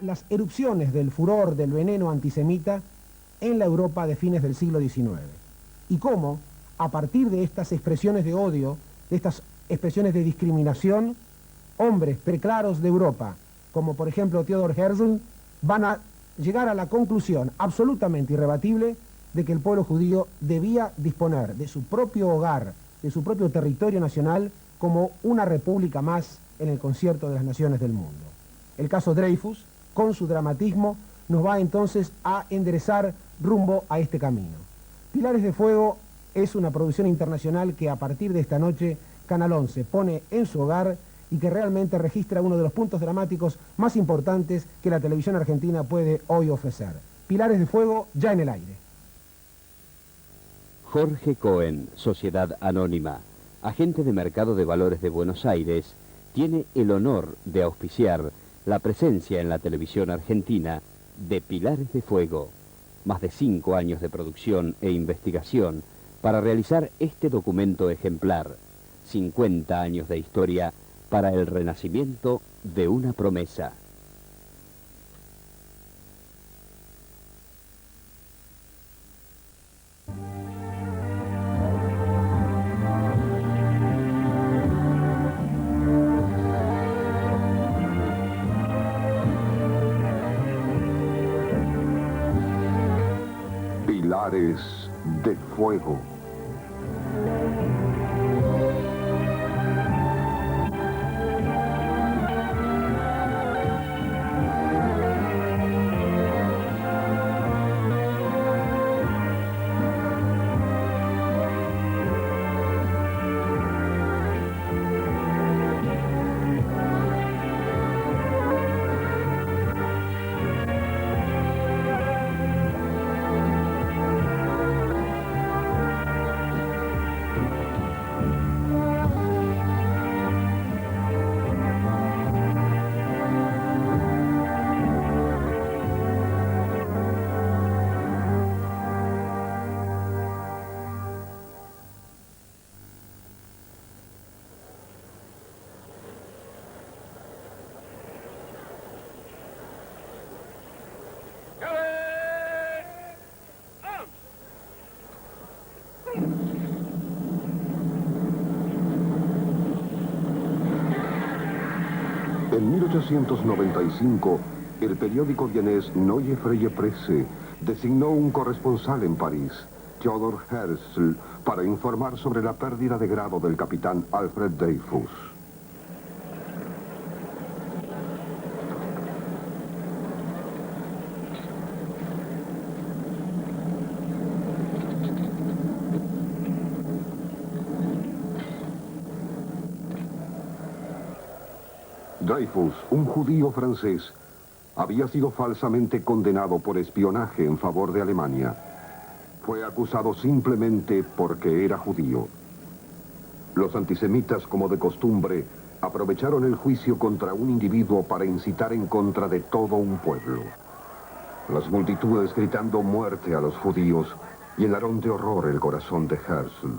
las erupciones del furor del veneno antisemita en la Europa de fines del siglo XIX. Y cómo, a partir de estas expresiones de odio, de estas expresiones de discriminación, hombres preclaros de Europa, como por ejemplo Theodor Herzl, van a llegar a la conclusión absolutamente irrebatible de que el pueblo judío debía disponer de su propio hogar, de su propio territorio nacional, como una república más en el concierto de las naciones del mundo. El caso Dreyfus, con su dramatismo, nos va entonces a enderezar rumbo a este camino. Pilares de Fuego es una producción internacional que a partir de esta noche Canal 11 pone en su hogar y que realmente registra uno de los puntos dramáticos más importantes que la televisión argentina puede hoy ofrecer. Pilares de Fuego, ya en el aire. Jorge Cohen, Sociedad Anónima, agente de mercado de valores de Buenos Aires, tiene el honor de auspiciar la presencia en la televisión argentina de Pilares de Fuego. Más de 5 años de producción e investigación para realizar este documento ejemplar. 50 años de historia para el renacimiento de una promesa. Pilares de Fuego. En 1895, el periódico vienés Neue Freie Presse designó un corresponsal en París, Theodor Herzl, para informar sobre la pérdida de grado del capitán Alfred Dreyfus. Dreyfus, un judío francés, había sido falsamente condenado por espionaje en favor de Alemania. Fue acusado simplemente porque era judío. Los antisemitas, como de costumbre, aprovecharon el juicio contra un individuo para incitar en contra de todo un pueblo. Las multitudes gritando muerte a los judíos llenaron de horror el corazón de Herzl.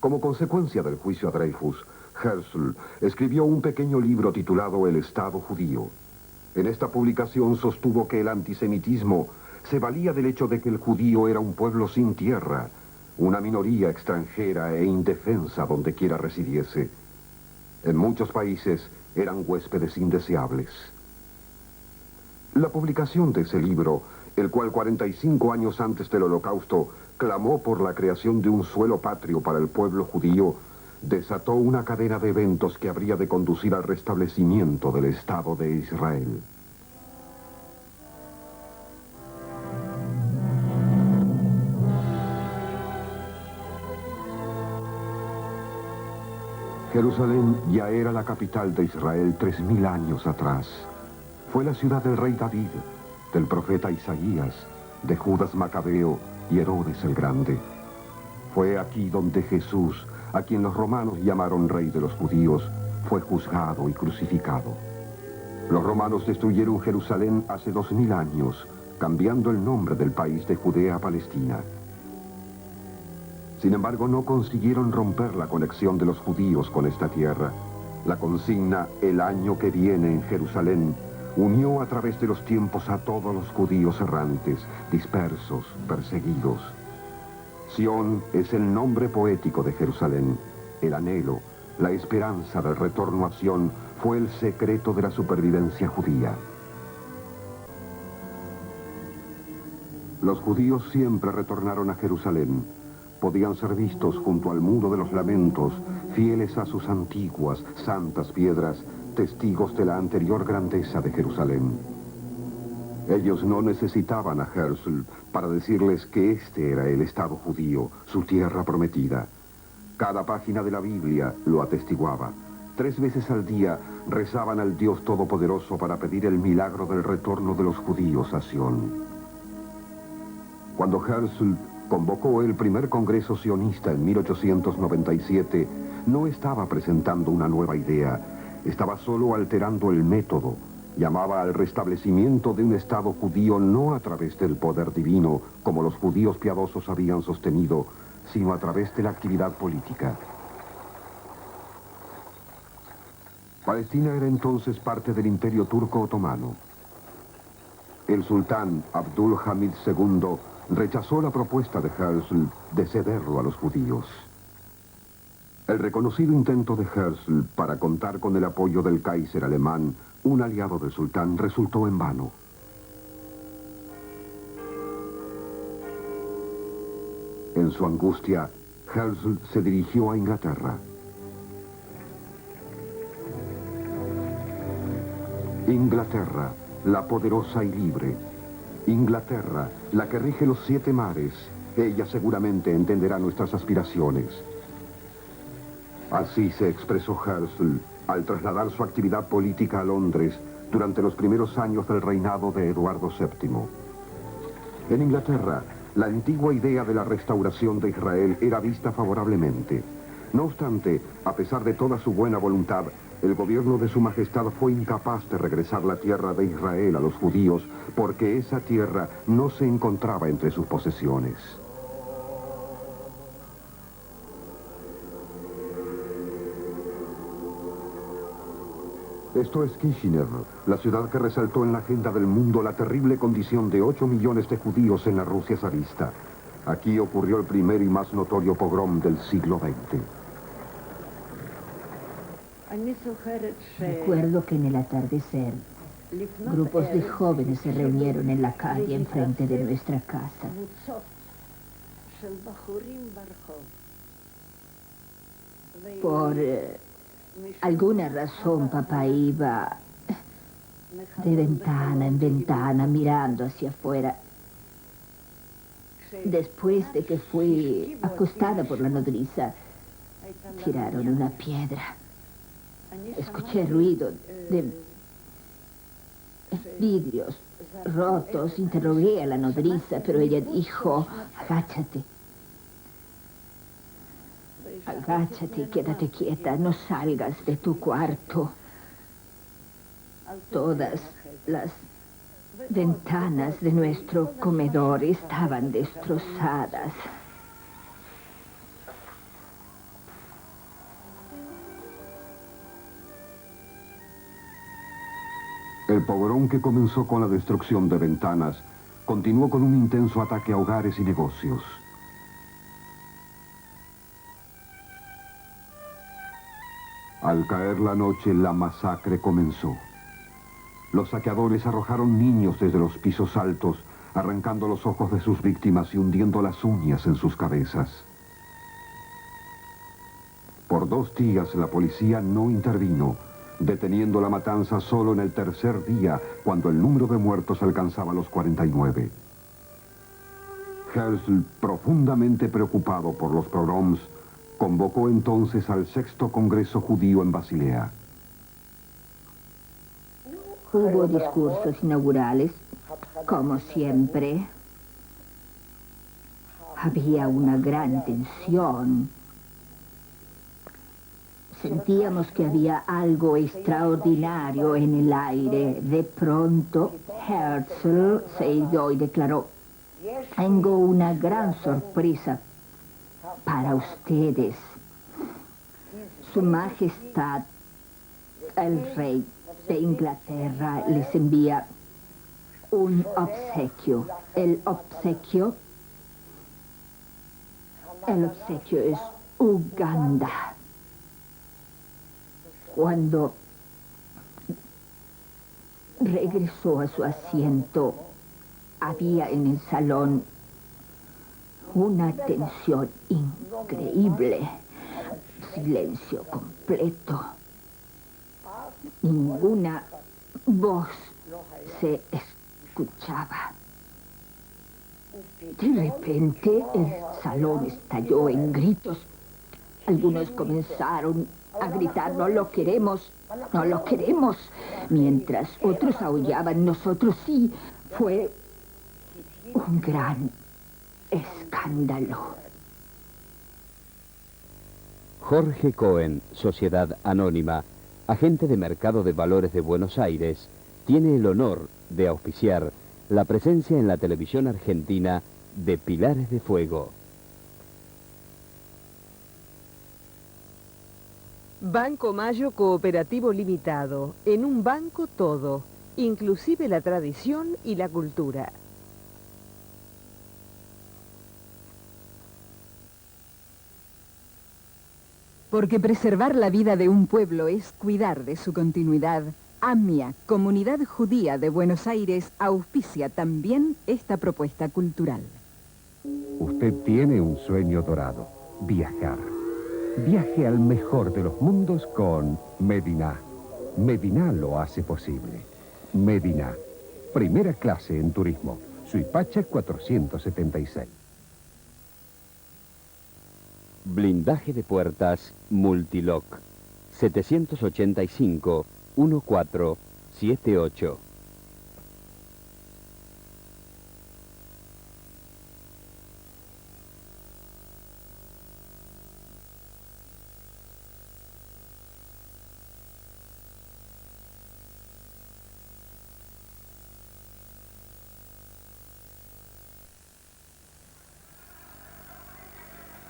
Como consecuencia del juicio a Dreyfus, Herzl escribió un pequeño libro titulado El Estado Judío. En esta publicación sostuvo que el antisemitismo se valía del hecho de que el judío era un pueblo sin tierra, una minoría extranjera e indefensa donde quiera residiese. En muchos países eran huéspedes indeseables. La publicación de ese libro, el cual 45 años antes del Holocausto clamó por la creación de un suelo patrio para el pueblo judío, desató una cadena de eventos que habría de conducir al restablecimiento del Estado de Israel. Jerusalén ya era la capital de Israel 3000 años atrás. Fue la ciudad del rey David, del profeta Isaías, de Judas Macabeo y Herodes el Grande. Fue aquí donde Jesús, a quien los romanos llamaron rey de los judíos, fue juzgado y crucificado. Los romanos destruyeron Jerusalén hace 2000 años, cambiando el nombre del país de Judea a Palestina. Sin embargo, no consiguieron romper la conexión de los judíos con esta tierra. La consigna "el año que viene en Jerusalén" unió a través de los tiempos a todos los judíos errantes, dispersos, perseguidos. Sión es el nombre poético de Jerusalén. El anhelo, la esperanza del retorno a Sión fue el secreto de la supervivencia judía. Los judíos siempre retornaron a Jerusalén. Podían ser vistos junto al Muro de los Lamentos, fieles a sus antiguas, santas piedras, testigos de la anterior grandeza de Jerusalén. Ellos no necesitaban a Herzl para decirles que este era el Estado judío, su tierra prometida. Cada página de la Biblia lo atestiguaba. 3 veces al día rezaban al Dios Todopoderoso para pedir el milagro del retorno de los judíos a Sión. Cuando Herzl convocó el primer Congreso sionista en 1897, no estaba presentando una nueva idea, estaba solo alterando el método. Llamaba al restablecimiento de un Estado judío no a través del poder divino, como los judíos piadosos habían sostenido, sino a través de la actividad política. Palestina era entonces parte del Imperio Turco Otomano. El sultán Abdul Hamid II rechazó la propuesta de Herzl de cederlo a los judíos. El reconocido intento de Herzl para contar con el apoyo del Kaiser alemán, un aliado del sultán, resultó en vano. En su angustia, Herzl se dirigió a Inglaterra. Inglaterra, la poderosa y libre. Inglaterra, la que rige los 7 mares. Ella seguramente entenderá nuestras aspiraciones. Así se expresó Herzl al trasladar su actividad política a Londres durante los primeros años del reinado de Eduardo VII. En Inglaterra, la antigua idea de la restauración de Israel era vista favorablemente. No obstante, a pesar de toda su buena voluntad, el gobierno de Su Majestad fue incapaz de regresar la tierra de Israel a los judíos porque esa tierra no se encontraba entre sus posesiones. Esto es Kishinev, la ciudad que resaltó en la agenda del mundo la terrible condición de 8 millones de judíos en la Rusia zarista. Aquí ocurrió el primer y más notorio pogrom del siglo XX. Recuerdo que en el atardecer, grupos de jóvenes se reunieron en la calle enfrente de nuestra casa. Por alguna razón, papá iba de ventana en ventana mirando hacia afuera. Después de que fui acostada por la nodriza, tiraron una piedra. Escuché ruido de vidrios rotos. Interrogué a la nodriza, pero ella dijo: agáchate. Agáchate y quédate quieta, no salgas de tu cuarto. Todas las ventanas de nuestro comedor estaban destrozadas. El pogrom, que comenzó con la destrucción de ventanas, continuó con un intenso ataque a hogares y negocios. Al caer la noche, la masacre comenzó. Los saqueadores arrojaron niños desde los pisos altos, arrancando los ojos de sus víctimas y hundiendo las uñas en sus cabezas. Por 2 días la policía no intervino, deteniendo la matanza solo en el tercer día, cuando el número de muertos alcanzaba los 49. Herzl, profundamente preocupado por los pogroms, convocó entonces al 6º Congreso Judío en Basilea. Hubo discursos inaugurales, como siempre. Había una gran tensión. Sentíamos que había algo extraordinario en el aire. De pronto, Herzl se irguió y declaró: tengo una gran sorpresa para ustedes. Su Majestad el rey de Inglaterra les envía un obsequio. El obsequio es Uganda. Cuando regresó a su asiento, había en el salón una tensión increíble, silencio completo. Ninguna voz se escuchaba. De repente el salón estalló en gritos. Algunos comenzaron a gritar, no lo queremos, no lo queremos, mientras otros aullaban, nosotros sí. Fue un gran escándalo. Jorge Cohen, Sociedad Anónima, agente de mercado de valores de Buenos Aires, tiene el honor de auspiciar la presencia en la televisión argentina de Pilares de Fuego. Banco Mayo Cooperativo Limitado. En un banco todo, inclusive la tradición y la cultura. Porque preservar la vida de un pueblo es cuidar de su continuidad, AMIA, Comunidad Judía de Buenos Aires, auspicia también esta propuesta cultural. Usted tiene un sueño dorado, viajar. Viaje al mejor de los mundos con Medina. Medina lo hace posible. Medina, primera clase en turismo. Suipacha 476. Blindaje de puertas Multilock. 785-1478.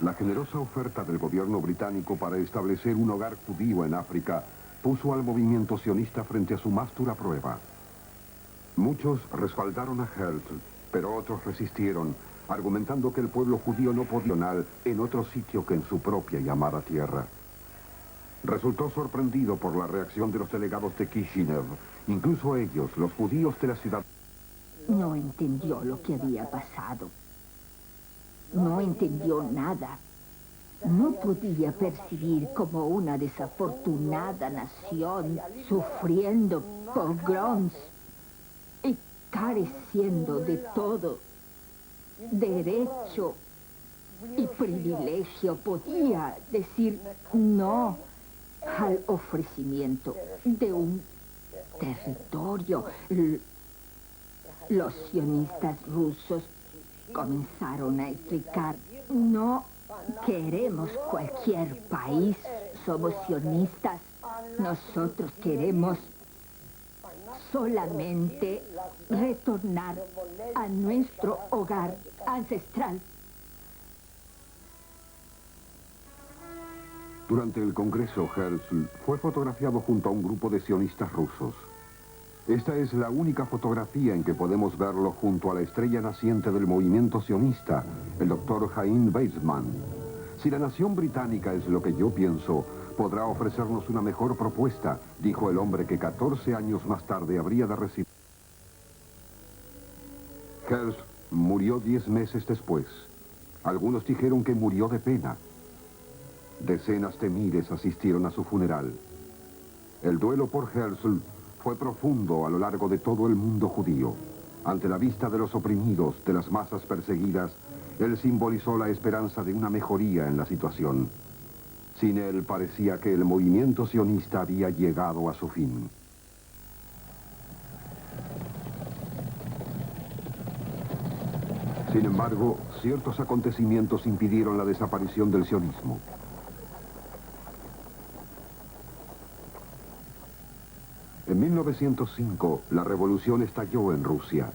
La generosa oferta del gobierno británico para establecer un hogar judío en África puso al movimiento sionista frente a su más dura prueba. Muchos respaldaron a Herzl, pero otros resistieron, argumentando que el pueblo judío no podía nacer en otro sitio que en su propia y amada tierra. Resultó sorprendido por la reacción de los delegados de Kishinev. Incluso ellos, los judíos de la ciudad... No entendió lo que había pasado. No entendió nada. No podía percibir como una desafortunada nación sufriendo pogroms y careciendo de todo derecho y privilegio podía decir no al ofrecimiento de un territorio. Los sionistas rusos comenzaron a explicar, no queremos cualquier país, somos sionistas, nosotros queremos solamente retornar a nuestro hogar ancestral. Durante el Congreso, Herzl fue fotografiado junto a un grupo de sionistas rusos. Esta es la única fotografía en que podemos verlo junto a la estrella naciente del movimiento sionista, el doctor Chaim Weizmann. Si la nación británica es lo que yo pienso, podrá ofrecernos una mejor propuesta, dijo el hombre que 14 años más tarde habría de recibir. Herzl murió 10 meses después. Algunos dijeron que murió de pena. Decenas de miles asistieron a su funeral. El duelo por Herzl fue profundo a lo largo de todo el mundo judío. Ante la vista de los oprimidos, de las masas perseguidas, él simbolizó la esperanza de una mejoría en la situación. Sin él parecía que el movimiento sionista había llegado a su fin. Sin embargo, ciertos acontecimientos impidieron la desaparición del sionismo. En 1905, la revolución estalló en Rusia.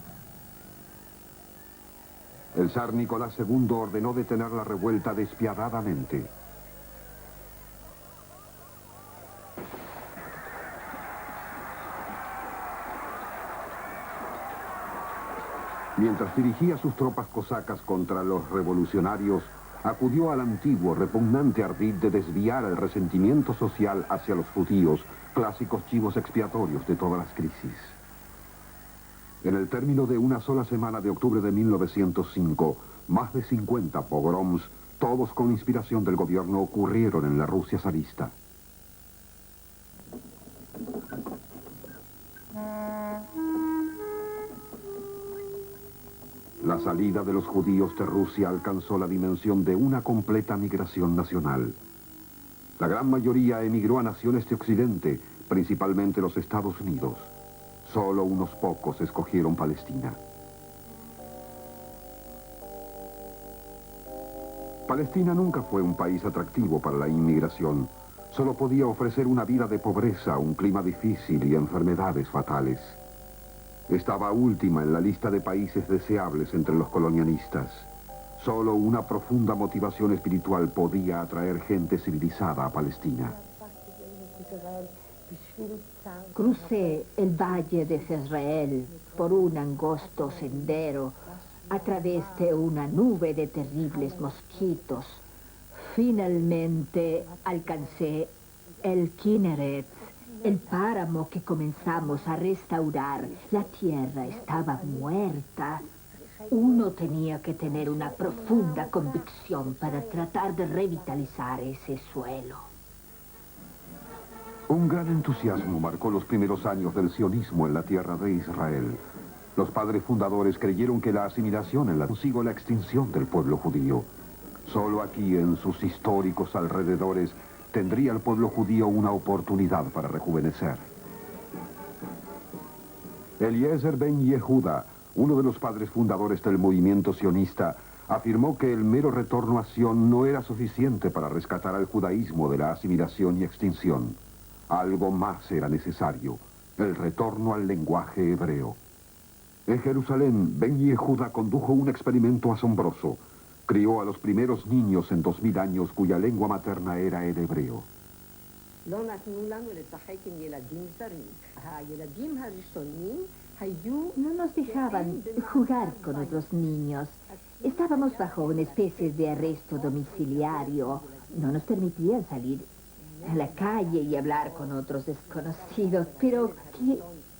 El zar Nicolás II ordenó detener la revuelta despiadadamente. Mientras dirigía sus tropas cosacas contra los revolucionarios, acudió al antiguo, repugnante ardid de desviar el resentimiento social hacia los judíos, clásicos chivos expiatorios de todas las crisis. En el término de una sola semana de octubre de 1905, más de 50 pogroms, todos con inspiración del gobierno, ocurrieron en la Rusia zarista. La salida de los judíos de Rusia alcanzó la dimensión de una completa migración nacional. La gran mayoría emigró a naciones de Occidente, principalmente los Estados Unidos. Solo unos pocos escogieron Palestina. Palestina nunca fue un país atractivo para la inmigración. Solo podía ofrecer una vida de pobreza, un clima difícil y enfermedades fatales. Estaba última en la lista de países deseables entre los colonialistas. Solo una profunda motivación espiritual podía atraer gente civilizada a Palestina. Crucé el valle de Jezreel por un angosto sendero a través de una nube de terribles mosquitos. Finalmente alcancé el Kinneret, el páramo que comenzamos a restaurar. La tierra estaba muerta. Uno tenía que tener una profunda convicción para tratar de revitalizar ese suelo. Un gran entusiasmo marcó los primeros años del sionismo en la tierra de Israel. Los padres fundadores creyeron que la asimilación en la consigo la extinción del pueblo judío. Solo aquí, en sus históricos alrededores, tendría el pueblo judío una oportunidad para rejuvenecer. Eliezer Ben Yehuda, uno de los padres fundadores del movimiento sionista, afirmó que el mero retorno a Sion no era suficiente para rescatar al judaísmo de la asimilación y extinción. Algo más era necesario, el retorno al lenguaje hebreo. En Jerusalén, Ben Yehuda condujo un experimento asombroso. Crió a los primeros niños en 2000 años cuya lengua materna era el hebreo. No nos dejaban jugar con otros niños. Estábamos bajo una especie de arresto domiciliario. No nos permitían salir a la calle y hablar con otros desconocidos. Pero,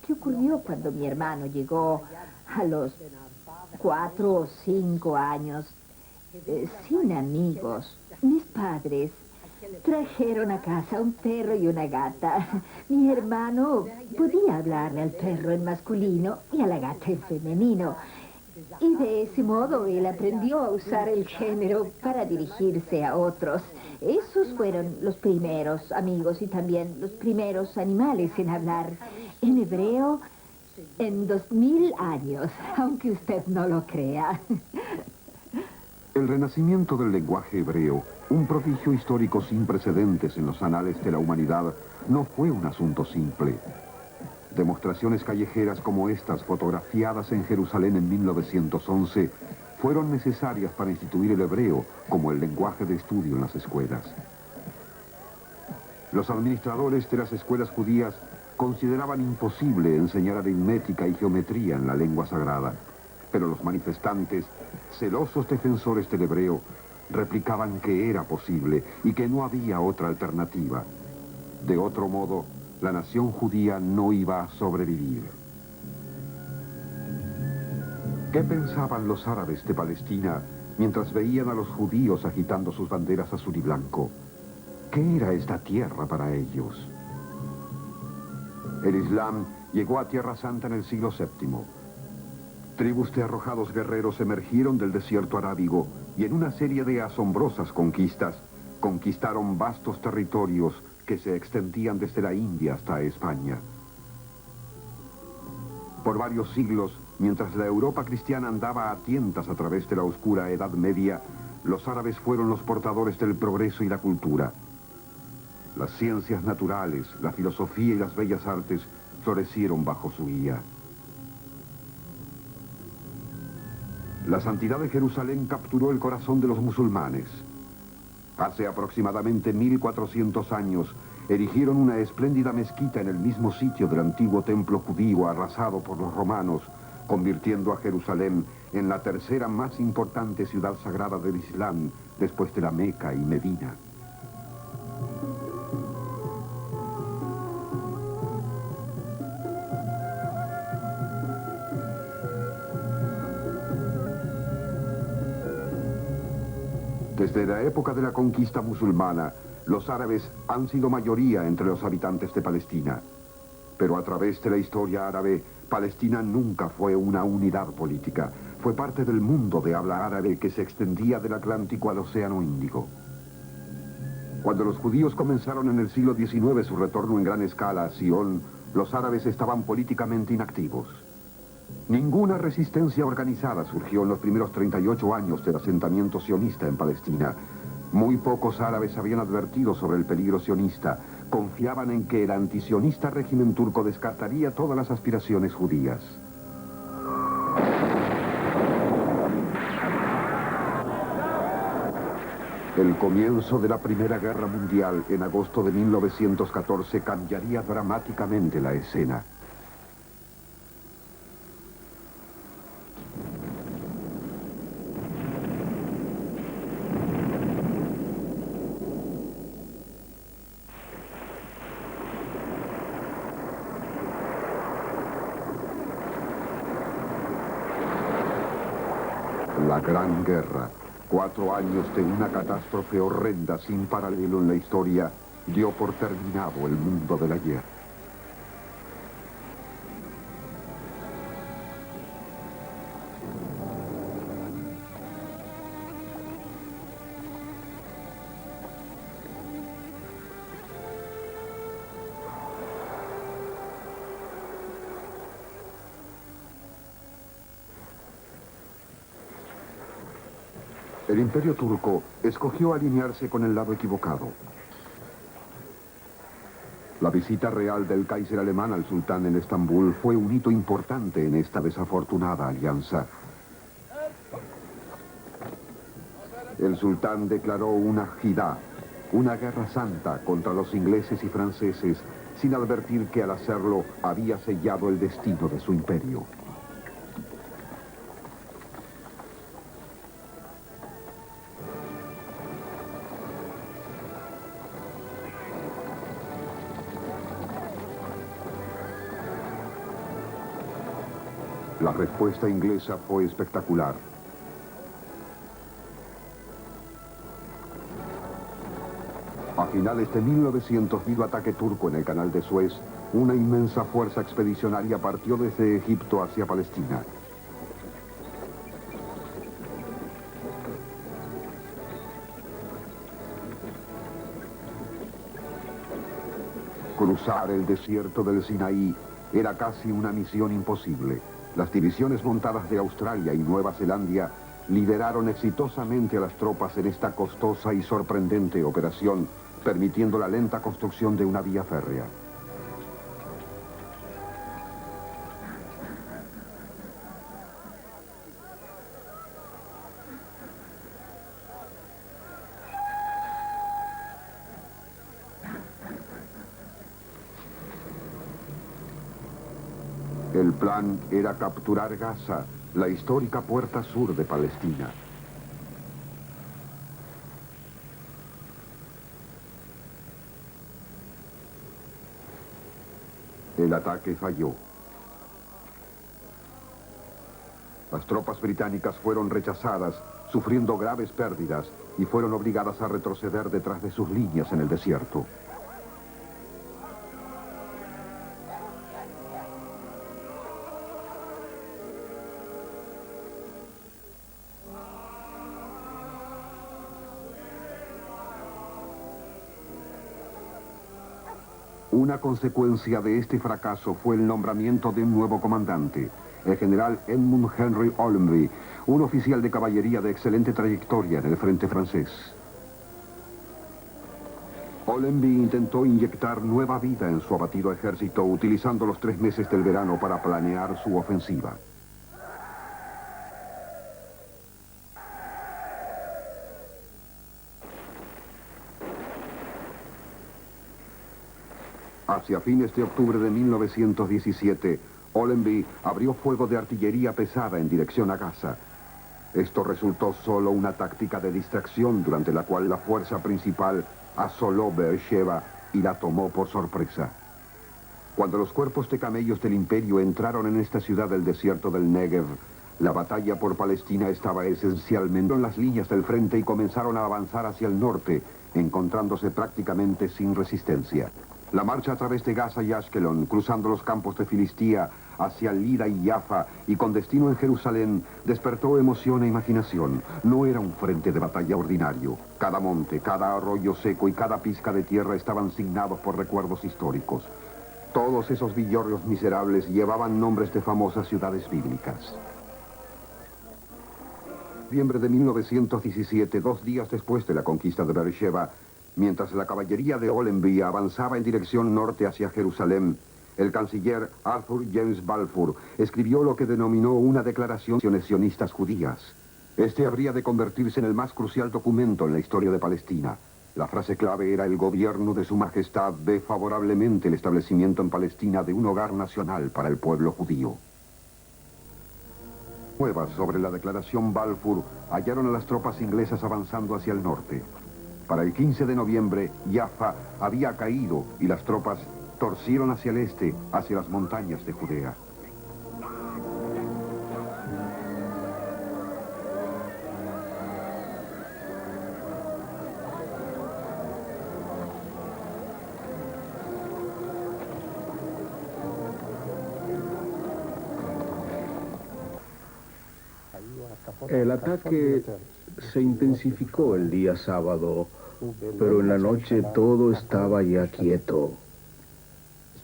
¿qué ocurrió cuando mi hermano llegó a los 4 o 5 años? Sin amigos. Mis padres trajeron a casa un perro y una gata. Mi hermano podía hablarle al perro en masculino y a la gata en femenino. Y de ese modo él aprendió a usar el género para dirigirse a otros. Esos fueron los primeros amigos y también los primeros animales en hablar en hebreo en 2000 años, aunque usted no lo crea. El renacimiento del lenguaje hebreo, un prodigio histórico sin precedentes en los anales de la humanidad, no fue un asunto simple. Demostraciones callejeras como estas, fotografiadas en Jerusalén en 1911, fueron necesarias para instituir el hebreo como el lenguaje de estudio en las escuelas. Los administradores de las escuelas judías consideraban imposible enseñar aritmética y geometría en la lengua sagrada, pero los manifestantes, celosos defensores del hebreo, replicaban que era posible y que no había otra alternativa. De otro modo, la nación judía no iba a sobrevivir. ¿Qué pensaban los árabes de Palestina mientras veían a los judíos agitando sus banderas azul y blanco? ¿Qué era esta tierra para ellos? El Islam llegó a Tierra Santa en el siglo VII. Tribus de arrojados guerreros emergieron del desierto arábigo y en una serie de asombrosas conquistas conquistaron vastos territorios que se extendían desde la India hasta España. Por varios siglos, mientras la Europa cristiana andaba a tientas a través de la oscura Edad Media, los árabes fueron los portadores del progreso y la cultura. Las ciencias naturales, la filosofía y las bellas artes florecieron bajo su guía. La santidad de Jerusalén capturó el corazón de los musulmanes. Hace aproximadamente 1400 años, erigieron una espléndida mezquita en el mismo sitio del antiguo templo judío arrasado por los romanos, convirtiendo a Jerusalén en la tercera más importante ciudad sagrada del Islam después de la Meca y Medina. Desde la época de la conquista musulmana, los árabes han sido mayoría entre los habitantes de Palestina. Pero a través de la historia árabe, Palestina nunca fue una unidad política. Fue parte del mundo de habla árabe que se extendía del Atlántico al Océano Índico. Cuando los judíos comenzaron en el siglo XIX su retorno en gran escala a Sion, los árabes estaban políticamente inactivos. Ninguna resistencia organizada surgió en los primeros 38 años del asentamiento sionista en Palestina. Muy pocos árabes habían advertido sobre el peligro sionista. Confiaban en que el antisionista régimen turco descartaría todas las aspiraciones judías. El comienzo de la Primera Guerra Mundial en agosto de 1914 cambiaría dramáticamente la escena. La Gran Guerra, 4 años de una catástrofe horrenda sin paralelo en la historia, dio por terminado el mundo del ayer. El Imperio Turco escogió alinearse con el lado equivocado. La visita real del Kaiser alemán al sultán en Estambul fue un hito importante en esta desafortunada alianza. El sultán declaró una jihad, una guerra santa contra los ingleses y franceses, sin advertir que al hacerlo había sellado el destino de su imperio. La respuesta inglesa fue espectacular. A finales de 1900, debido a ataque turco en el canal de Suez, una inmensa fuerza expedicionaria partió desde Egipto hacia Palestina. Cruzar el desierto del Sinaí era casi una misión imposible. Las divisiones montadas de Australia y Nueva Zelanda lideraron exitosamente a las tropas en esta costosa y sorprendente operación, permitiendo la lenta construcción de una vía férrea. El plan era capturar Gaza, la histórica puerta sur de Palestina. El ataque falló. Las tropas británicas fueron rechazadas, sufriendo graves pérdidas, y fueron obligadas a retroceder detrás de sus líneas en el desierto. Una consecuencia de este fracaso fue el nombramiento de un nuevo comandante, el general Edmund Henry Allenby, un oficial de caballería de excelente trayectoria en el frente francés. Allenby intentó inyectar nueva vida en su abatido ejército, utilizando los 3 meses del verano para planear su ofensiva. Hacia fines de octubre de 1917, Allenby abrió fuego de artillería pesada en dirección a Gaza. Esto resultó solo una táctica de distracción durante la cual la fuerza principal asoló Beersheba y la tomó por sorpresa. Cuando los cuerpos de camellos del imperio entraron en esta ciudad del desierto del Negev, la batalla por Palestina estaba esencialmente en las líneas del frente y comenzaron a avanzar hacia el norte, encontrándose prácticamente sin resistencia. La marcha a través de Gaza y Ashkelon, cruzando los campos de Filistía hacia Lida y Jaffa y con destino en Jerusalén, despertó emoción e imaginación. No era un frente de batalla ordinario. Cada monte, cada arroyo seco y cada pizca de tierra estaban signados por recuerdos históricos. Todos esos villorrios miserables llevaban nombres de famosas ciudades bíblicas. En noviembre de 1917, 2 días después de la conquista de Beersheba, mientras la caballería de Allenby avanzaba en dirección norte hacia Jerusalén, el canciller Arthur James Balfour escribió lo que denominó una declaración de sionistas judías. Este habría de convertirse en el más crucial documento en la historia de Palestina. La frase clave era: el gobierno de su majestad ve favorablemente el establecimiento en Palestina de un hogar nacional para el pueblo judío. Nuevas sobre la declaración Balfour hallaron a las tropas inglesas avanzando hacia el norte. Para el 15 de noviembre, Jaffa había caído y las tropas torcieron hacia el este, hacia las montañas de Judea. El ataque se intensificó el día sábado, pero en la noche todo estaba ya quieto.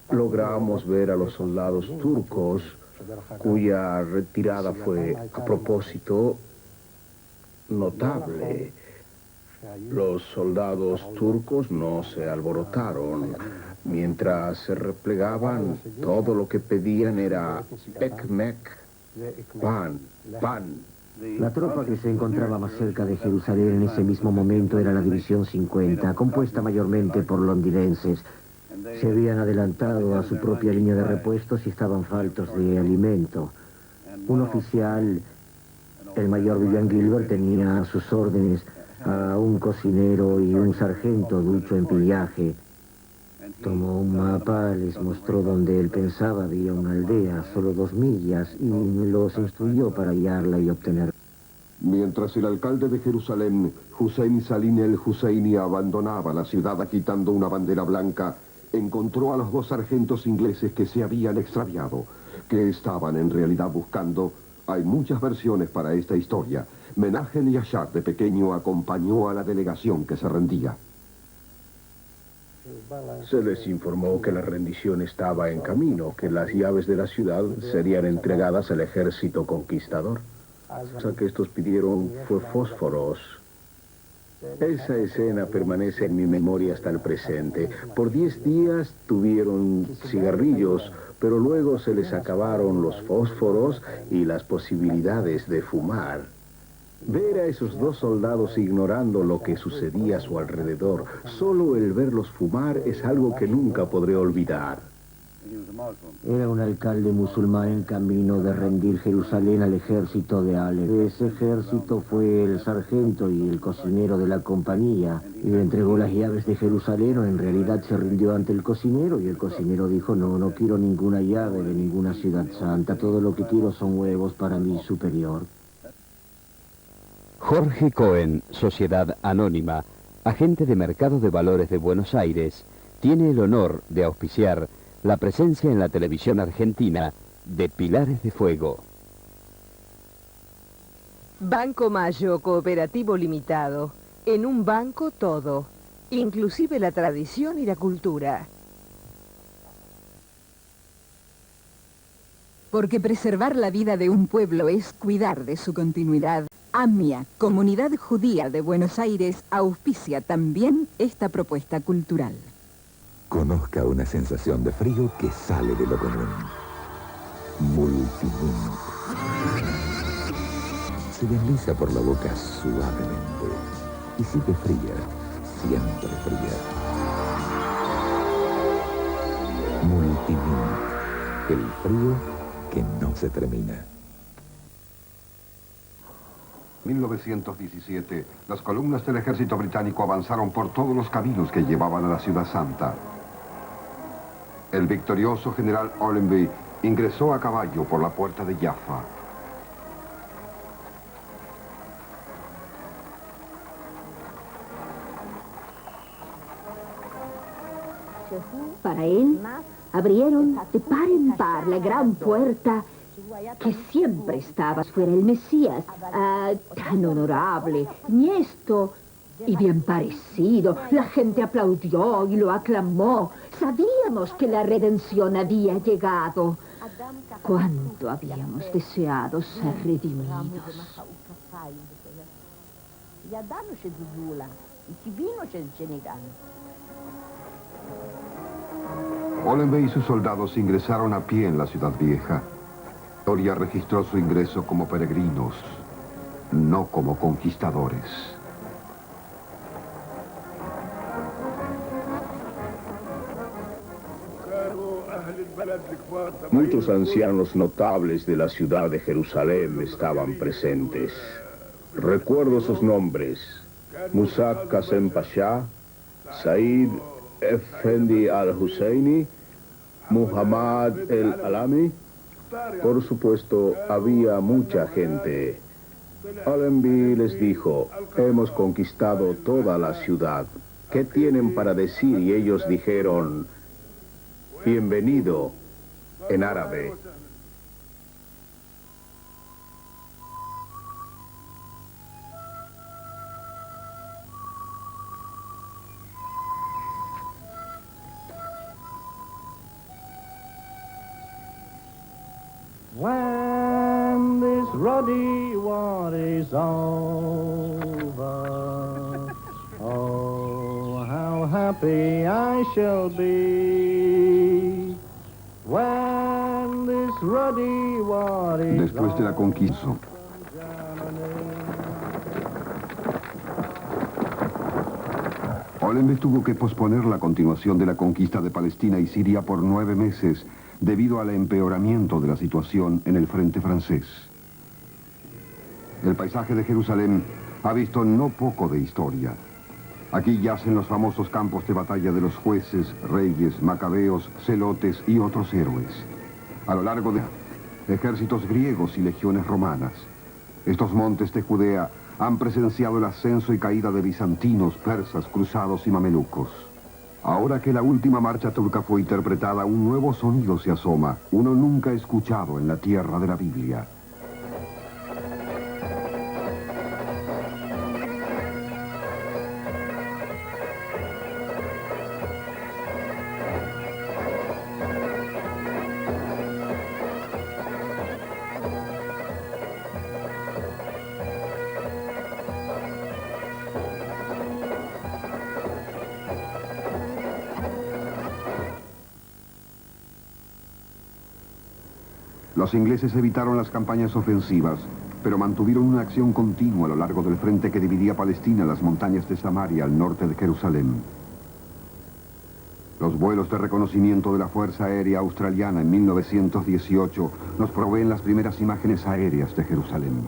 Logramos ver a los soldados turcos, cuya retirada fue, a propósito, notable. Los soldados turcos no se alborotaron. Mientras se replegaban, todo lo que pedían era ekmek, pan, pan. La tropa que se encontraba más cerca de Jerusalén en ese mismo momento era la División 50, compuesta mayormente por londinenses. Se habían adelantado a su propia línea de repuestos y estaban faltos de alimento. Un oficial, el mayor William Gilbert, tenía a sus órdenes a un cocinero y un sargento ducho en pillaje. Tomó un mapa, les mostró donde él pensaba había una aldea, solo 2 millas, y los instruyó para hallarla y obtener. Mientras el alcalde de Jerusalén, Hussein Salim el-Husseini, abandonaba la ciudad agitando una bandera blanca, encontró a los 2 sargentos ingleses que se habían extraviado. ¿Qué estaban en realidad buscando? Hay muchas versiones para esta historia. Menachem Yashar, de pequeño, acompañó a la delegación que se rendía. Se les informó que la rendición estaba en camino, que las llaves de la ciudad serían entregadas al ejército conquistador. O sea, que estos pidieron fue fósforos. Esa escena permanece en mi memoria hasta el presente. Por 10 días tuvieron cigarrillos, pero luego se les acabaron los fósforos y las posibilidades de fumar. Ver a esos 2 soldados ignorando lo que sucedía a su alrededor, solo el verlos fumar es algo que nunca podré olvidar. Era un alcalde musulmán en camino de rendir Jerusalén al ejército de Ale. Ese ejército fue el sargento y el cocinero de la compañía, y le entregó las llaves de Jerusalén, o en realidad se rindió ante el cocinero, y el cocinero dijo: no quiero ninguna llave de ninguna ciudad santa, todo lo que quiero son huevos para mi superior. Jorge Cohen, Sociedad Anónima, agente de Mercado de Valores de Buenos Aires, tiene el honor de auspiciar la presencia en la televisión argentina de Pilares de Fuego. Banco Mayo Cooperativo Limitado. En un banco todo, inclusive la tradición y la cultura. Porque preservar la vida de un pueblo es cuidar de su continuidad. AMIA, Comunidad Judía de Buenos Aires, auspicia también esta propuesta cultural. Conozca una sensación de frío que sale de lo común. Multimint. Se desliza por la boca suavemente y sigue fría, siempre fría. Multimint. El frío que no se termina. 1917, las columnas del ejército británico avanzaron por todos los caminos que llevaban a la Ciudad Santa. El victorioso general Allenby ingresó a caballo por la puerta de Jaffa. Para él, abrieron de par en par la gran puerta que siempre estaba fuera el Mesías, tan honorable, niesto y bien parecido. La gente aplaudió y lo aclamó. Sabíamos que la redención había llegado. Cuánto habíamos deseado ser redimidos. Allenby y sus soldados ingresaron a pie en la ciudad vieja. La historia registró su ingreso como peregrinos, no como conquistadores. Muchos ancianos notables de la ciudad de Jerusalén estaban presentes. Recuerdo sus nombres: Musa Qasem Pasha, Said Effendi al-Husseini, Muhammad el-Alami. Por supuesto, había mucha gente. Allenby les dijo: hemos conquistado toda la ciudad. ¿Qué tienen para decir? Y ellos dijeron: bienvenido, en árabe. When this ruddy war is over, oh, how happy I shall be. When this ruddy war is Después de la conquista, Allenby tuvo que posponer la continuación de la conquista de Palestina y Siria por 9 meses debido al empeoramiento de la situación en el frente francés. El paisaje de Jerusalén ha visto no poco de historia. Aquí yacen los famosos campos de batalla de los jueces, reyes, macabeos, celotes y otros héroes. A lo largo de ejércitos griegos y legiones romanas. Estos montes de Judea han presenciado el ascenso y caída de bizantinos, persas, cruzados y mamelucos. Ahora que la última marcha turca fue interpretada, un nuevo sonido se asoma, uno nunca escuchado en la tierra de la Biblia. Los ingleses evitaron las campañas ofensivas, pero mantuvieron una acción continua a lo largo del frente que dividía Palestina, las montañas de Samaria, al norte de Jerusalén. Los vuelos de reconocimiento de la Fuerza Aérea Australiana en 1918 nos proveen las primeras imágenes aéreas de Jerusalén.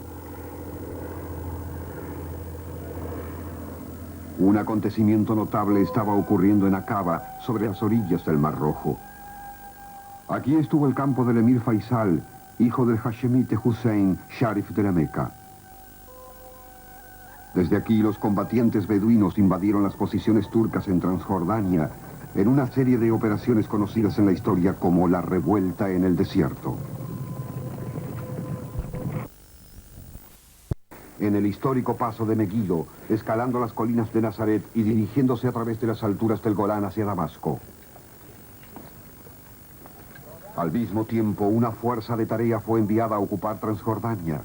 Un acontecimiento notable estaba ocurriendo en Aqaba, sobre las orillas del Mar Rojo. Aquí estuvo el campo del emir Faisal, hijo del Hashemite Hussein, Sharif de la Meca. Desde aquí los combatientes beduinos invadieron las posiciones turcas en Transjordania, en una serie de operaciones conocidas en la historia como la Revuelta en el Desierto. En el histórico paso de Megiddo, escalando las colinas de Nazaret y dirigiéndose a través de las alturas del Golán hacia Damasco. Al mismo tiempo, una fuerza de tarea fue enviada a ocupar Transjordania.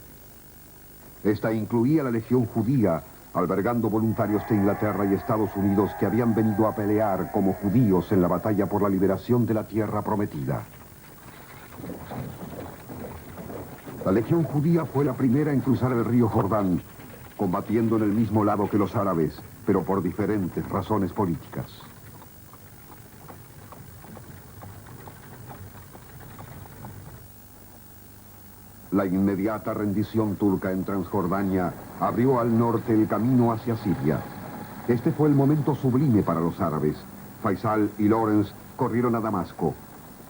Esta incluía la Legión Judía, albergando voluntarios de Inglaterra y Estados Unidos que habían venido a pelear como judíos en la batalla por la liberación de la Tierra Prometida. La Legión Judía fue la primera en cruzar el río Jordán, combatiendo en el mismo lado que los árabes, pero por diferentes razones políticas. La inmediata rendición turca en Transjordania abrió al norte el camino hacia Siria. Este fue el momento sublime para los árabes. Faisal y Lawrence corrieron a Damasco.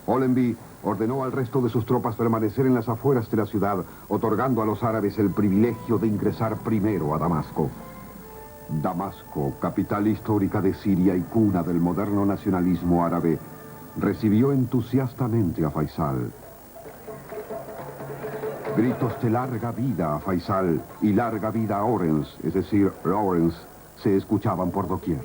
Allenby ordenó al resto de sus tropas permanecer en las afueras de la ciudad, otorgando a los árabes el privilegio de ingresar primero a Damasco. Damasco, capital histórica de Siria y cuna del moderno nacionalismo árabe, recibió entusiastamente a Faisal. Gritos de larga vida a Faisal y larga vida a Lawrence, es decir, Lawrence, se escuchaban por doquier.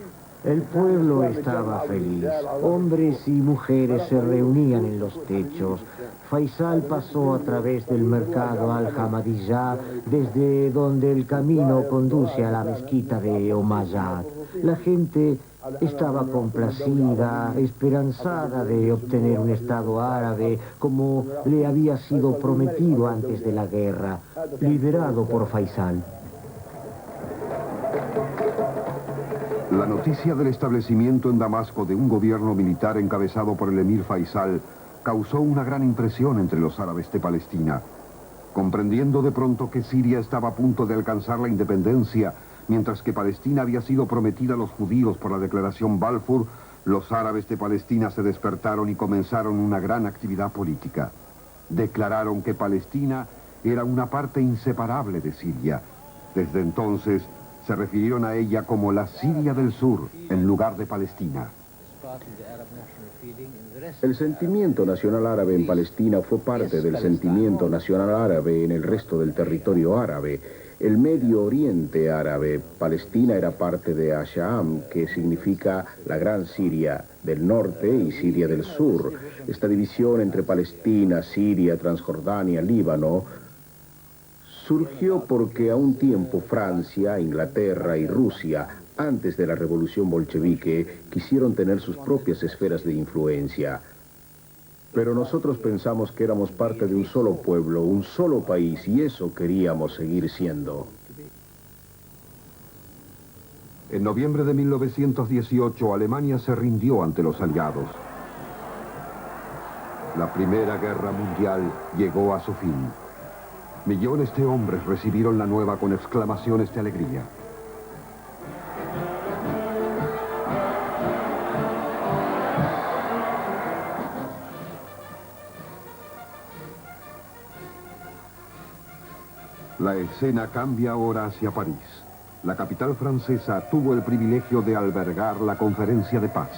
El pueblo estaba feliz. Hombres y mujeres se reunían en los techos. Faisal pasó a través del mercado Al-Hamadiyya, desde donde el camino conduce a la mezquita de Umayyad. La gente estaba complacida, esperanzada de obtener un Estado árabe como le había sido prometido antes de la guerra, liderado por Faisal. La noticia del establecimiento en Damasco de un gobierno militar encabezado por el emir Faisal causó una gran impresión entre los árabes de Palestina. Comprendiendo de pronto que Siria estaba a punto de alcanzar la independencia, mientras que Palestina había sido prometida a los judíos por la declaración Balfour, los árabes de Palestina se despertaron y comenzaron una gran actividad política. Declararon que Palestina era una parte inseparable de Siria. Desde entonces, se refirieron a ella como la Siria del Sur, en lugar de Palestina. El sentimiento nacional árabe en Palestina fue parte del sentimiento nacional árabe en el resto del territorio árabe. El Medio Oriente árabe, Palestina era parte de Asham, que significa la Gran Siria del norte y Siria del sur. Esta división entre Palestina, Siria, Transjordania, Líbano, surgió porque a un tiempo Francia, Inglaterra y Rusia, antes de la revolución bolchevique, quisieron tener sus propias esferas de influencia. Pero nosotros pensamos que éramos parte de un solo pueblo, un solo país, y eso queríamos seguir siendo. En noviembre de 1918, Alemania se rindió ante los aliados. La Primera Guerra Mundial llegó a su fin. Millones de hombres recibieron la nueva con exclamaciones de alegría. La escena cambia ahora hacia París. La capital francesa tuvo el privilegio de albergar la conferencia de paz.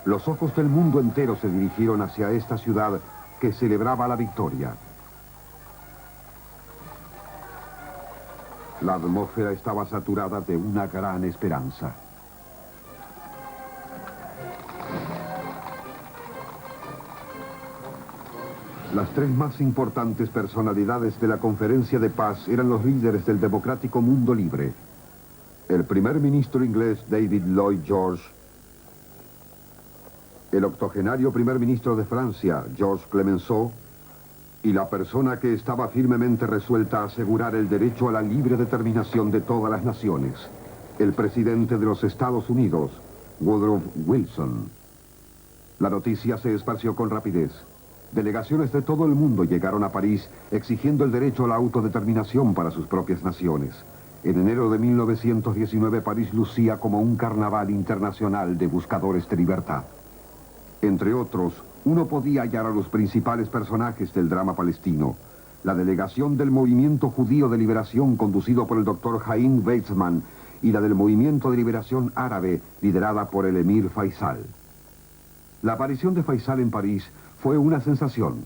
Los ojos del mundo entero se dirigieron hacia esta ciudad que celebraba la victoria. La atmósfera estaba saturada de una gran esperanza. Las tres más importantes personalidades de la conferencia de paz eran los líderes del democrático mundo libre. El primer ministro inglés David Lloyd George, el octogenario primer ministro de Francia, Georges Clemenceau, y la persona que estaba firmemente resuelta a asegurar el derecho a la libre determinación de todas las naciones, el presidente de los Estados Unidos, Woodrow Wilson. La noticia se esparció con rapidez. Delegaciones de todo el mundo llegaron a París exigiendo el derecho a la autodeterminación para sus propias naciones. En enero de 1919, París lucía como un carnaval internacional de buscadores de libertad. Entre otros, uno podía hallar a los principales personajes del drama palestino. La delegación del Movimiento Judío de Liberación, conducido por el doctor Haim Weizmann, y la del Movimiento de Liberación Árabe, liderada por el emir Faisal. La aparición de Faisal en París fue una sensación.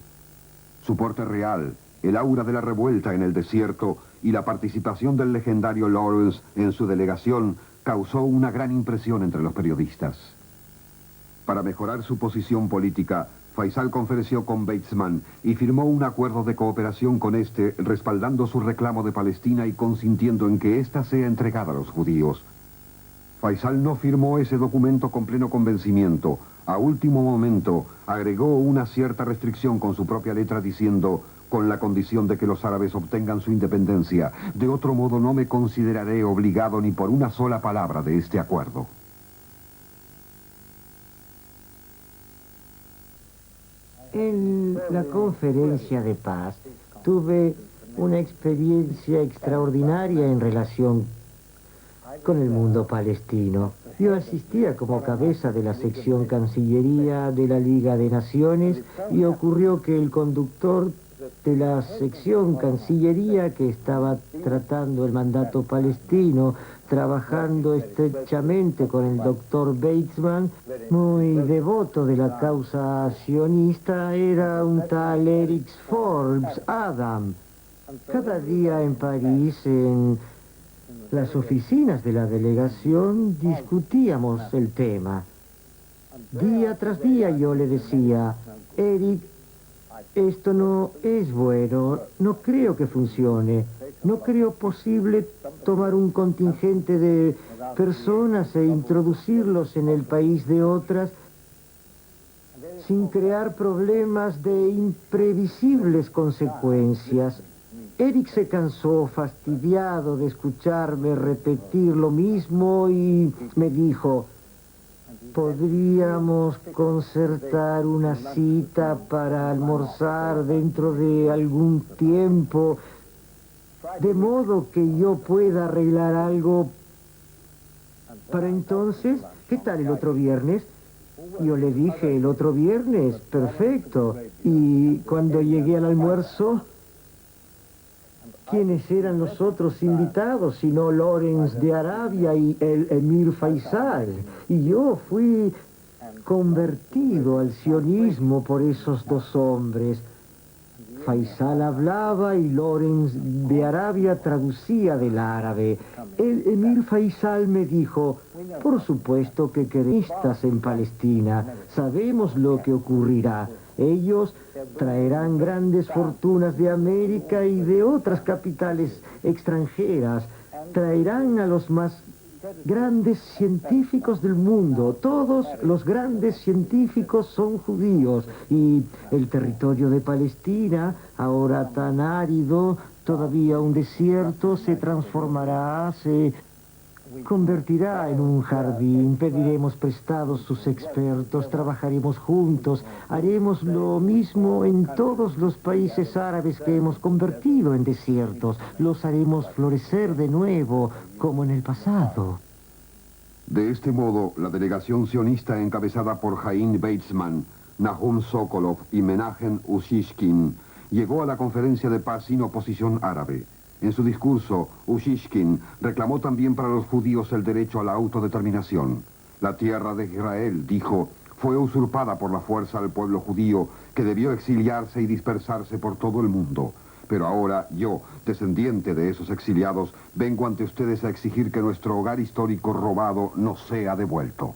Su porte real, el aura de la revuelta en el desierto y la participación del legendario Lawrence en su delegación causó una gran impresión entre los periodistas. Para mejorar su posición política, Faisal conferenció con Weizmann y firmó un acuerdo de cooperación con este, respaldando su reclamo de Palestina y consintiendo en que ésta sea entregada a los judíos. Faisal no firmó ese documento con pleno convencimiento. A último momento, agregó una cierta restricción con su propia letra diciendo, con la condición de que los árabes obtengan su independencia, de otro modo no me consideraré obligado ni por una sola palabra de este acuerdo. En la conferencia de paz, tuve una experiencia extraordinaria en relación con el mundo palestino. Yo asistía como cabeza de la sección Cancillería de la Liga de Naciones y ocurrió que el conductor de la sección Cancillería, que estaba tratando el mandato palestino, trabajando estrechamente con el doctor Weizmann, muy devoto de la causa sionista, era un tal Eric Forbes Adam. Cada día en París, en las oficinas de la delegación, discutíamos el tema. Día tras día yo le decía, Eric, esto no es bueno, no creo que funcione, no creo posible tomar un contingente de personas e introducirlos en el país de otras sin crear problemas de imprevisibles consecuencias. Eric se cansó, fastidiado de escucharme repetir lo mismo, y me dijo, ¿podríamos concertar una cita para almorzar dentro de algún tiempo, de modo que yo pueda arreglar algo para entonces? ¿Qué tal el otro viernes? Yo le dije, el otro viernes, perfecto. Y cuando llegué al almuerzo, ¿quiénes eran los otros invitados sino Lawrence de Arabia y el emir Faisal? Y yo fui convertido al sionismo por esos dos hombres. Faisal hablaba y Lawrence de Arabia traducía del árabe. El emir Faisal me dijo, por supuesto que queréis en Palestina, sabemos lo que ocurrirá. Ellos traerán grandes fortunas de América y de otras capitales extranjeras. Traerán a los más grandes científicos del mundo. Todos los grandes científicos son judíos. Y el territorio de Palestina, ahora tan árido, todavía un desierto, se transformará, se convertirá en un jardín. Pediremos prestados sus expertos, trabajaremos juntos, haremos lo mismo en todos los países árabes que hemos convertido en desiertos. Los haremos florecer de nuevo, como en el pasado. De este modo, la delegación sionista encabezada por Chaim Weizmann, Nahum Sokolov y Menachem Ushishkin llegó a la conferencia de paz sin oposición árabe. En su discurso, Ushishkin reclamó también para los judíos el derecho a la autodeterminación. La tierra de Israel, dijo, fue usurpada por la fuerza al pueblo judío, que debió exiliarse y dispersarse por todo el mundo. Pero ahora yo, descendiente de esos exiliados, vengo ante ustedes a exigir que nuestro hogar histórico robado nos sea devuelto.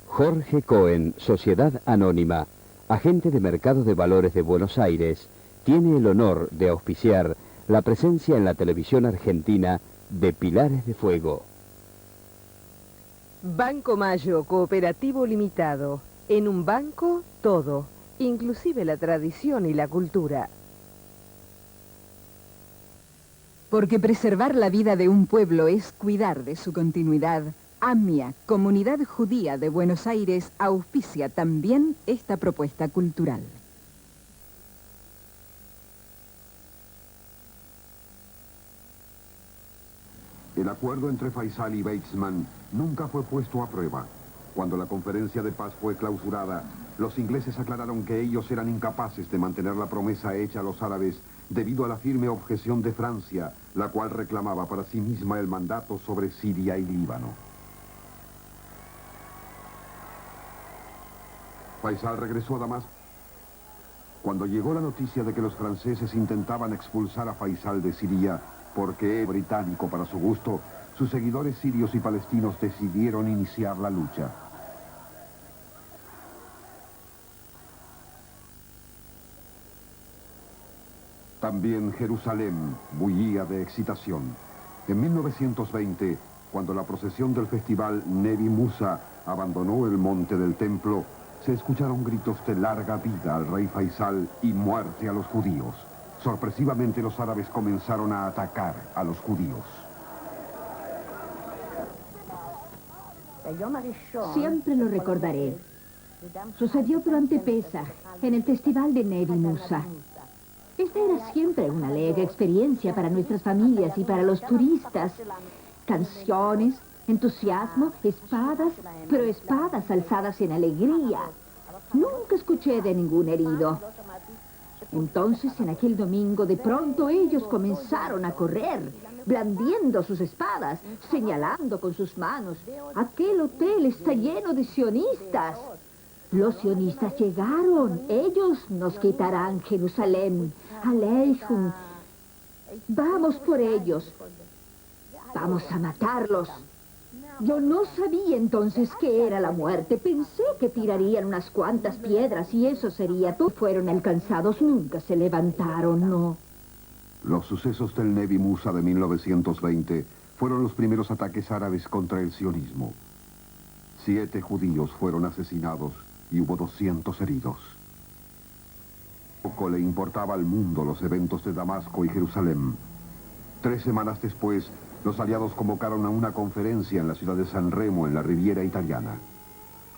Jorge Cohen, Sociedad Anónima, agente de Mercado de Valores de Buenos Aires, tiene el honor de auspiciar la presencia en la televisión argentina de Pilares de Fuego. Banco Mayo, Cooperativo Limitado. En un banco, todo, inclusive la tradición y la cultura. Porque preservar la vida de un pueblo es cuidar de su continuidad, AMIA, Comunidad Judía de Buenos Aires, auspicia también esta propuesta cultural. El acuerdo entre Faisal y Weizmann nunca fue puesto a prueba. Cuando la conferencia de paz fue clausurada, los ingleses aclararon que ellos eran incapaces de mantener la promesa hecha a los árabes debido a la firme objeción de Francia, la cual reclamaba para sí misma el mandato sobre Siria y Líbano. Faisal regresó a Damasco. Cuando llegó la noticia de que los franceses intentaban expulsar a Faisal de Siria, porque es británico para su gusto, sus seguidores sirios y palestinos decidieron iniciar la lucha. También Jerusalén bullía de excitación. En 1920, cuando la procesión del festival Nevi Musa abandonó el monte del templo, se escucharon gritos de larga vida al rey Faisal y muerte a los judíos. Sorpresivamente, los árabes comenzaron a atacar a los judíos. Siempre lo recordaré. Sucedió durante Pesaj, en el festival de Nevi Musa. Esta era siempre una alegre experiencia para nuestras familias y para los turistas. Canciones, entusiasmo, espadas, pero espadas alzadas en alegría. Nunca escuché de ningún herido. Entonces, en aquel domingo, de pronto ellos comenzaron a correr, blandiendo sus espadas, señalando con sus manos. Aquel hotel está lleno de sionistas. Los sionistas llegaron. Ellos nos quitarán Jerusalén. Aleijum. Vamos por ellos. Vamos a matarlos. Yo no sabía entonces qué era la muerte. Pensé que tirarían unas cuantas piedras y eso sería todo. Fueron alcanzados, nunca se levantaron, no. Los sucesos del Nevi Musa de 1920 fueron los primeros ataques árabes contra el sionismo. 7 judíos fueron asesinados y hubo 200 heridos. Poco le importaba al mundo los eventos de Damasco y Jerusalén. 3 semanas después, los aliados convocaron a una conferencia en la ciudad de San Remo, en la Riviera italiana.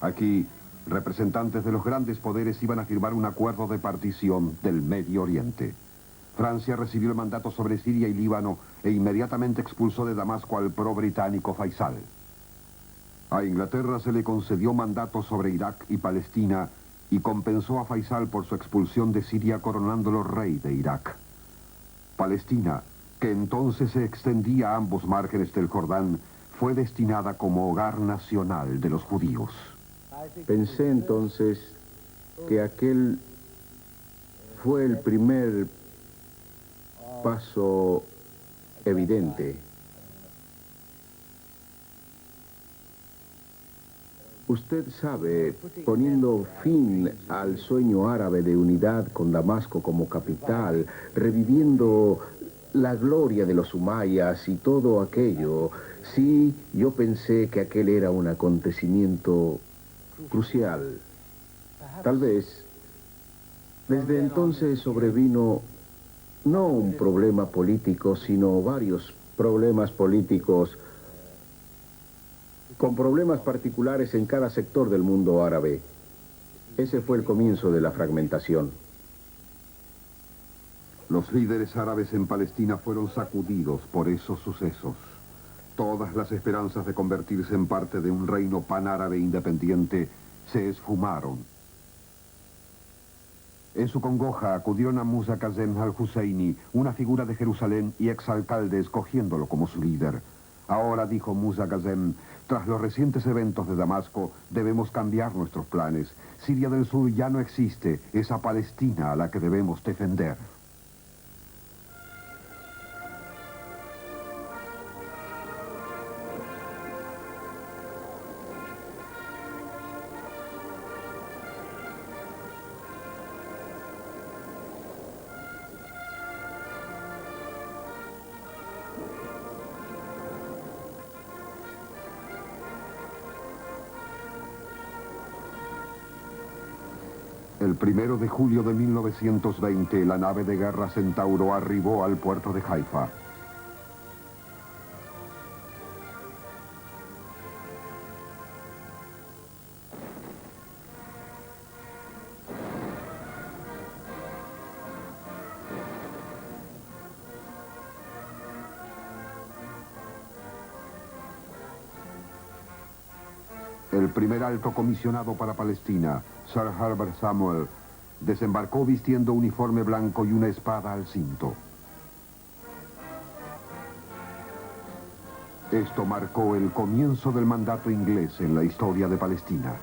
Aquí, representantes de los grandes poderes iban a firmar un acuerdo de partición del Medio Oriente. Francia recibió el mandato sobre Siria y Líbano e inmediatamente expulsó de Damasco al pro-británico Faisal. A Inglaterra se le concedió mandato sobre Irak y Palestina y compensó a Faisal por su expulsión de Siria coronándolo rey de Irak. Palestina, que entonces se extendía a ambos márgenes del Jordán, fue destinada como hogar nacional de los judíos. Pensé entonces que aquel fue el primer paso evidente. Usted sabe, poniendo fin al sueño árabe de unidad con Damasco como capital, reviviendo la gloria de los umayas y todo aquello, sí, yo pensé que aquel era un acontecimiento crucial. Tal vez, desde entonces sobrevino no un problema político, sino varios problemas políticos con problemas particulares en cada sector del mundo árabe. Ese fue el comienzo de la fragmentación. Los líderes árabes en Palestina fueron sacudidos por esos sucesos. Todas las esperanzas de convertirse en parte de un reino panárabe independiente se esfumaron. En su congoja acudieron a Musa Kazem al-Husseini, una figura de Jerusalén y exalcalde, escogiéndolo como su líder. Ahora, dijo Musa Kazem, tras los recientes eventos de Damasco, debemos cambiar nuestros planes. Siria del Sur ya no existe, es a Palestina a la que debemos defender. El 1 de julio de 1920, la nave de guerra Centauro arribó al puerto de Haifa. El primer alto comisionado para Palestina, Sir Herbert Samuel, desembarcó vistiendo uniforme blanco y una espada al cinto. Esto marcó el comienzo del mandato inglés en la historia de Palestina.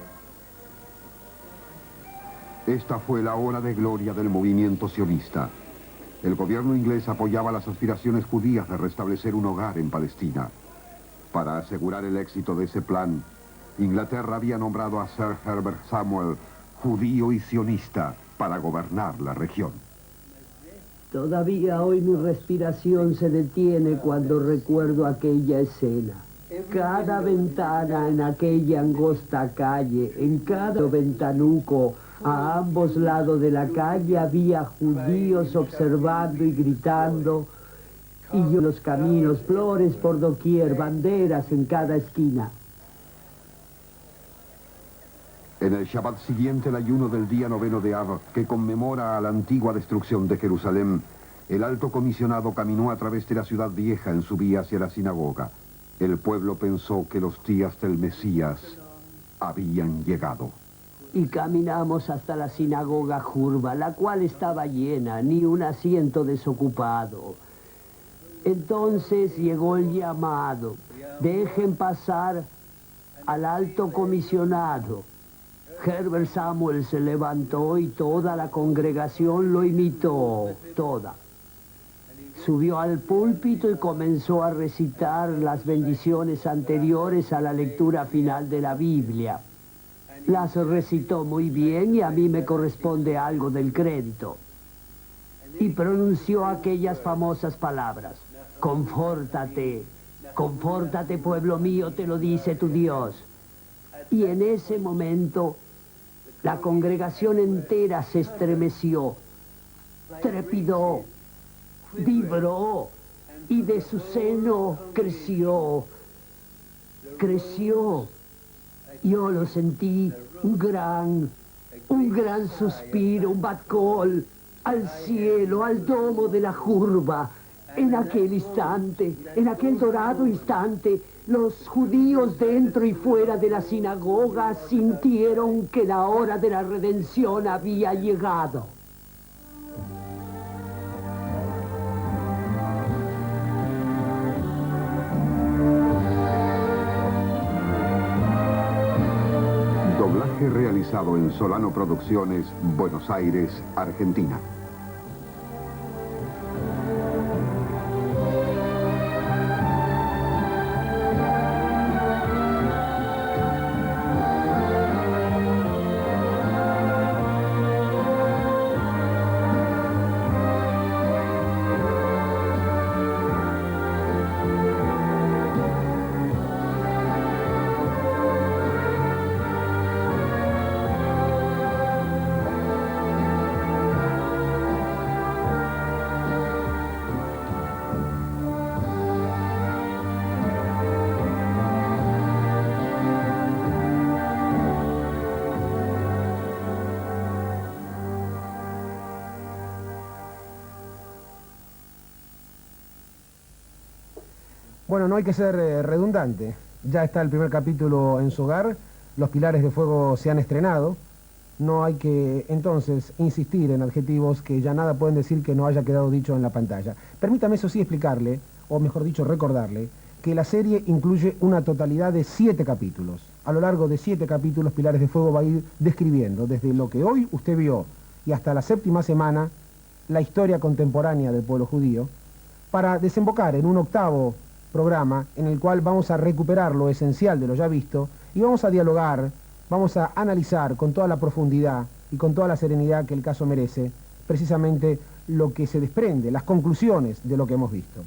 Esta fue la hora de gloria del movimiento sionista. El gobierno inglés apoyaba las aspiraciones judías de restablecer un hogar en Palestina. Para asegurar el éxito de ese plan, Inglaterra había nombrado a Sir Herbert Samuel, judío y sionista, para gobernar la región. Todavía hoy mi respiración se detiene cuando recuerdo aquella escena. Cada ventana en aquella angosta calle, en cada ventanuco, a ambos lados de la calle había judíos observando y gritando, y yo en los caminos, flores por doquier, banderas en cada esquina. En el Shabbat siguiente, el ayuno del día 9 de Av, que conmemora a la antigua destrucción de Jerusalén, el alto comisionado caminó a través de la ciudad vieja en su vía hacia la sinagoga. El pueblo pensó que los días del Mesías habían llegado. Y caminamos hasta la sinagoga Jurba, la cual estaba llena, ni un asiento desocupado. Entonces llegó el llamado: dejen pasar al alto comisionado. Herbert Samuel se levantó y toda la congregación lo imitó, toda. Subió al púlpito y comenzó a recitar las bendiciones anteriores a la lectura final de la Biblia. Las recitó muy bien y a mí me corresponde algo del crédito. Y pronunció aquellas famosas palabras: confórtate, confórtate, pueblo mío, te lo dice tu Dios. Y en ese momento la congregación entera se estremeció, trepidó, vibró, y de su seno creció. Yo lo sentí, un gran suspiro, un bat call al cielo, al domo de la Jurba. En aquel instante, en aquel dorado instante, los judíos dentro y fuera de la sinagoga sintieron que la hora de la redención había llegado. Doblaje realizado en Solano Producciones, Buenos Aires, Argentina. Bueno, no hay que ser redundante. Ya está el primer capítulo en su hogar, los Pilares de Fuego se han estrenado. No hay que, entonces, insistir en adjetivos que ya nada pueden decir que no haya quedado dicho en la pantalla. Permítame, eso sí, explicarle, o mejor dicho, recordarle, que la serie incluye una totalidad de 7 capítulos. A lo largo de 7 capítulos, Pilares de Fuego va a ir describiendo, desde lo que hoy usted vio y hasta la 7ª semana, la historia contemporánea del pueblo judío, para desembocar en un 8º programa en el cual vamos a recuperar lo esencial de lo ya visto y vamos a dialogar, vamos a analizar con toda la profundidad y con toda la serenidad que el caso merece, precisamente lo que se desprende, las conclusiones de lo que hemos visto.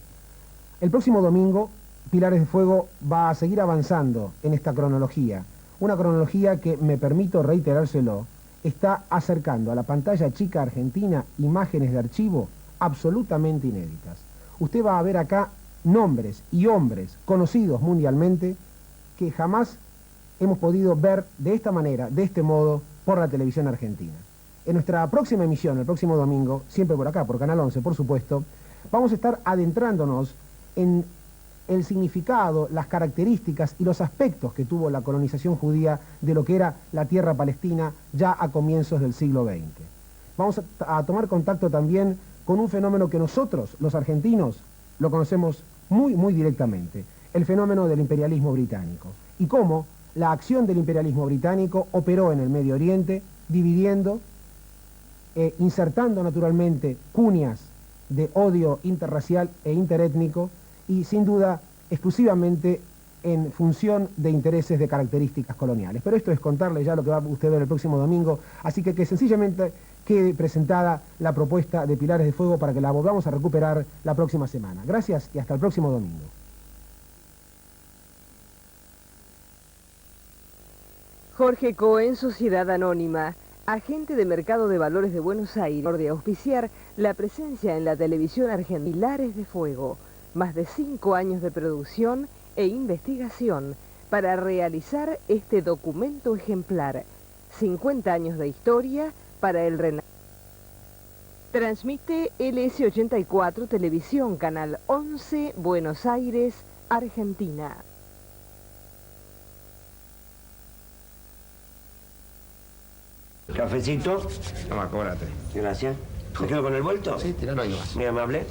El próximo domingo, Pilares de Fuego va a seguir avanzando en esta cronología, una cronología que, me permito reiterárselo, está acercando a la pantalla chica argentina imágenes de archivo absolutamente inéditas. Usted va a ver acá nombres y hombres conocidos mundialmente que jamás hemos podido ver de esta manera, de este modo, por la televisión argentina. En nuestra próxima emisión, el próximo domingo, siempre por acá, por Canal 11, por supuesto, vamos a estar adentrándonos en el significado, las características y los aspectos que tuvo la colonización judía de lo que era la tierra palestina ya a comienzos del siglo XX. Vamos a tomar contacto también con un fenómeno que nosotros, los argentinos, lo conocemos muy directamente, el fenómeno del imperialismo británico, y cómo la acción del imperialismo británico operó en el Medio Oriente, dividiendo, insertando naturalmente cuñas de odio interracial e interétnico, y sin duda exclusivamente en función de intereses de características coloniales. Pero esto es contarle ya lo que va usted ver el próximo domingo, así que sencillamente quede presentada la propuesta de Pilares de Fuego para que la volvamos a recuperar la próxima semana. Gracias y hasta el próximo domingo. Jorge Cohen, Sociedad Anónima, agente de Mercado de Valores de Buenos Aires, de auspiciar la presencia en la televisión argentina Pilares de Fuego, más de 5 años de producción e investigación para realizar este documento ejemplar, 50 años de historia para el Renacimiento. Transmite LS84 Televisión, Canal 11, Buenos Aires, Argentina. ¿Cafecito? Toma, cóbrate. Gracias. ¿Me quedo con el vuelto? Sí, tiralo ahí más. Muy amable.